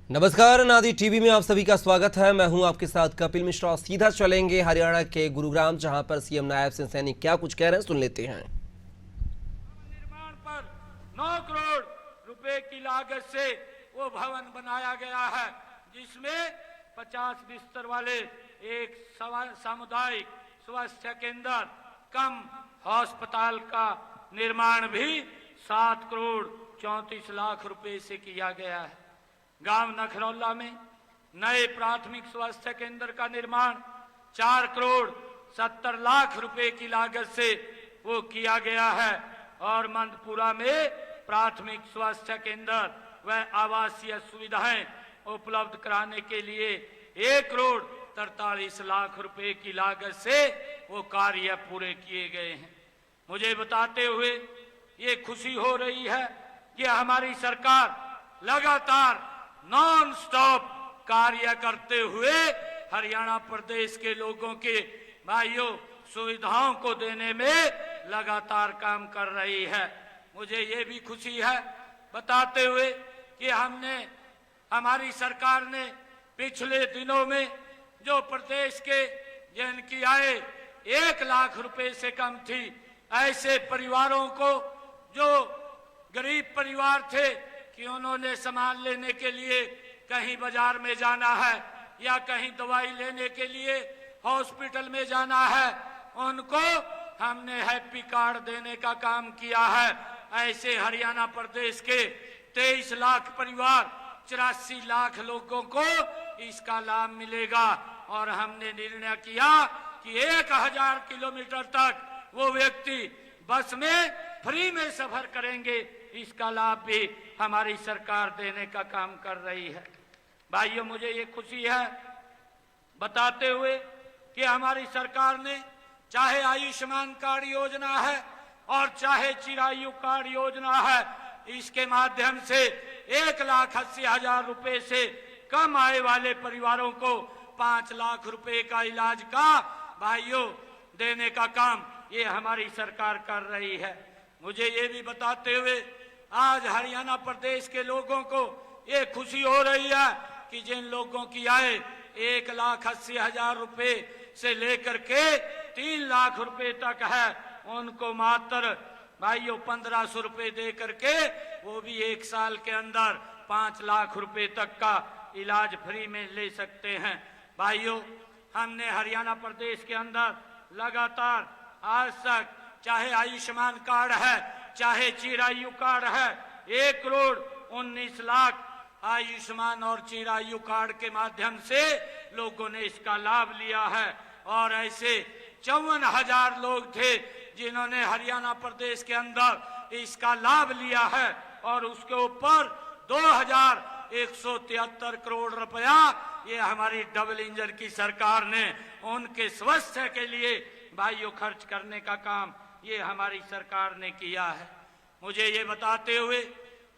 नमस्कार, नादी टीवी में आप सभी का स्वागत है। मैं हूं आपके साथ कपिल मिश्रा। सीधा चलेंगे हरियाणा के गुरुग्राम, जहां पर सीएम नायब सिंह सैनी क्या कुछ कह रहे हैं, सुन लेते हैं। निर्माण पर 9 करोड़ रुपए की लागत से वो भवन बनाया गया है, जिसमें 50 बिस्तर वाले एक सामुदायिक स्वास्थ्य केंद्र कम अस्पताल का निर्माण भी 7 करोड़ 34 लाख रुपए से किया गया है। गांव नखरौला में नए प्राथमिक स्वास्थ्य केंद्र का निर्माण 4 करोड़ 70 लाख रुपए की लागत से वो किया गया है और मंदपुरा में प्राथमिक स्वास्थ्य केंद्र व आवासीय सुविधाएं उपलब्ध कराने के लिए 1 करोड़ 43 लाख रुपए की लागत से वो कार्य पूरे किए गए हैं। मुझे बताते हुए ये खुशी हो रही है कि हमारी सरकार लगातार नॉन स्टॉप कार्य करते हुए हरियाणा प्रदेश के लोगों के भाइयों सुविधाओं को देने में लगातार काम कर रही है। मुझे ये भी खुशी है बताते हुए कि हमारी सरकार ने पिछले दिनों में जो प्रदेश के जिनकी आय 1 लाख रुपए से कम थी, ऐसे परिवारों को जो गरीब परिवार थे कि उन्होंने सामान लेने के लिए कहीं बाजार में जाना है या कहीं दवाई लेने के लिए हॉस्पिटल में जाना है, उनको हमने हैप्पी कार्ड देने का काम किया है। ऐसे हरियाणा प्रदेश के 23 लाख परिवार 84 लाख लोगों को इसका लाभ मिलेगा और हमने निर्णय किया कि 1000 किलोमीटर तक वो व्यक्ति बस में फ्री में सफर करेंगे। इसका लाभ भी हमारी सरकार देने का काम कर रही है। भाइयों, मुझे ये खुशी है बताते हुए कि हमारी सरकार ने चाहे आयुष्मान कार्ड योजना है और चाहे चिरायु कार्ड योजना है, इसके माध्यम से 1,80,000 रुपए से कम आय वाले परिवारों को 5 लाख रुपए का इलाज का भाइयों देने का काम ये हमारी सरकार कर रही है। मुझे ये भी बताते हुए आज हरियाणा प्रदेश के लोगों को ये खुशी हो रही है कि जिन लोगों की आय 1,80,000 रुपए से लेकर के 3 लाख रुपए तक है, उनको मात्र भाइयों 1500 रुपए दे करके वो भी 1 साल के अंदर 5 लाख रुपए तक का इलाज फ्री में ले सकते हैं। भाइयों, हमने हरियाणा प्रदेश के अंदर लगातार आज तक चाहे आयुष्मान कार्ड है चाहे चिरायु कार्ड है, 1 करोड़ 19 लाख आयुष्मान और चिरायु कार्ड के माध्यम से लोगों ने इसका लाभ लिया है और ऐसे 54,000 लोग थे जिन्होंने हरियाणा प्रदेश के अंदर इसका लाभ लिया है और उसके ऊपर 2,173 करोड़ रुपया ये हमारी डबल इंजन की सरकार ने उनके स्वास्थ्य के लिए भाइयों खर्च करने का काम ये हमारी सरकार ने किया है। मुझे ये बताते हुए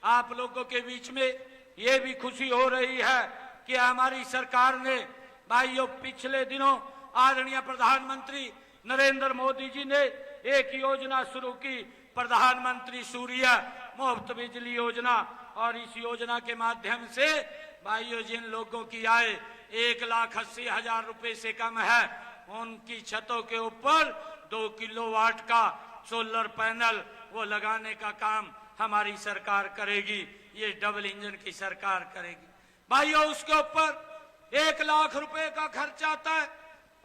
आप लोगों के बीच में ये भी खुशी हो रही है कि हमारी सरकार ने भाइयों पिछले दिनों आदरणीय प्रधानमंत्री नरेंद्र मोदी जी ने एक योजना शुरू की, प्रधानमंत्री सूर्य मुफ्त बिजली योजना, और इस योजना के माध्यम से भाइयों जिन लोगों की आय 1,80,000 रुपए से कम है, उनकी छतों के ऊपर 2 किलोवाट का सोलर पैनल वो लगाने का काम हमारी सरकार करेगी। ये डबल इंजन की सरकार करेगी। भाइयों, उसके ऊपर 1 लाख रुपए का खर्च आता है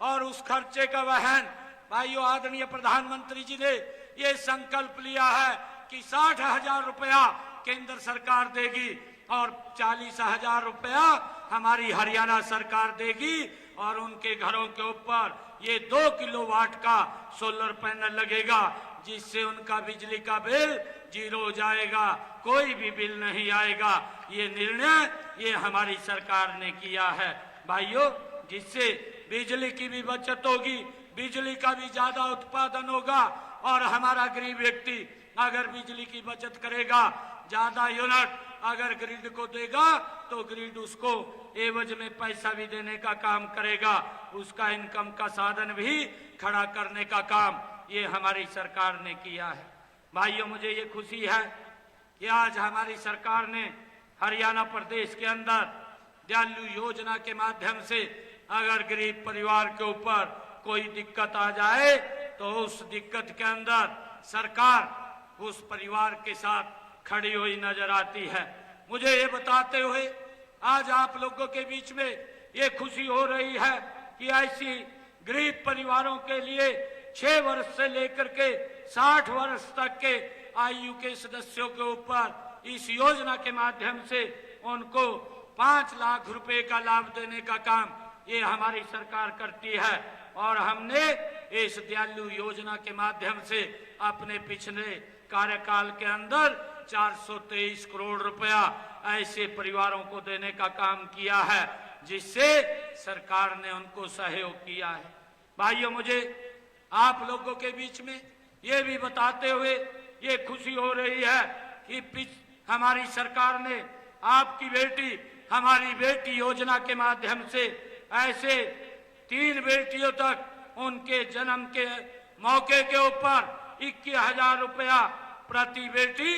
और उस खर्चे का वहन भाइयों आदरणीय प्रधानमंत्री जी ने ये संकल्प लिया है कि 60,000 रुपया केंद्र सरकार देगी और 40,000 रुपया हमारी हरियाणा सरकार देगी और उनके घरों के ऊपर ये 2 किलोवाट का सोलर पैनल लगेगा, जिससे उनका बिजली का बिल 0 हो जाएगा, कोई भी बिल नहीं आएगा। ये निर्णय ये हमारी सरकार ने किया है भाइयों, जिससे बिजली की भी बचत होगी, बिजली का भी ज्यादा उत्पादन होगा और हमारा गरीब व्यक्ति अगर बिजली की बचत करेगा, ज्यादा यूनिट अगर ग्रिड को देगा तो ग्रिड उसको एवज में पैसा भी देने का काम करेगा, उसका इनकम का साधन भी खड़ा करने का काम ये हमारी सरकार ने किया है। भाइयों, मुझे ये खुशी है कि आज हमारी सरकार ने हरियाणा प्रदेश के अंदर दयालु योजना के माध्यम से अगर गरीब परिवार के ऊपर कोई दिक्कत आ जाए तो उस दिक्कत के अंदर सरकार उस परिवार के साथ खड़ी हुई नजर आती है। मुझे ये बताते हुए आज आप लोगों के बीच में ये खुशी हो रही है कि ऐसी गरीब परिवारों के लिए 6 वर्ष से लेकर के 60 वर्ष तक के आयु के सदस्यों के ऊपर इस योजना के माध्यम से उनको 5 लाख रुपए का लाभ देने का काम ये हमारी सरकार करती है। और हमने इस दयालु योजना के माध्यम से अपने पिछले कार्यकाल के अंदर 423 करोड़ रुपया ऐसे परिवारों को देने का काम किया है, जिससे सरकार ने उनको सहयोग किया है। भाइयों, मुझे आप लोगों के बीच में ये भी बताते हुए ये खुशी हो रही है कि हमारी सरकार ने आपकी बेटी हमारी बेटी योजना के माध्यम से ऐसे 3 बेटियों तक उनके जन्म के मौके के ऊपर 21,000 रुपया प्रति बेटी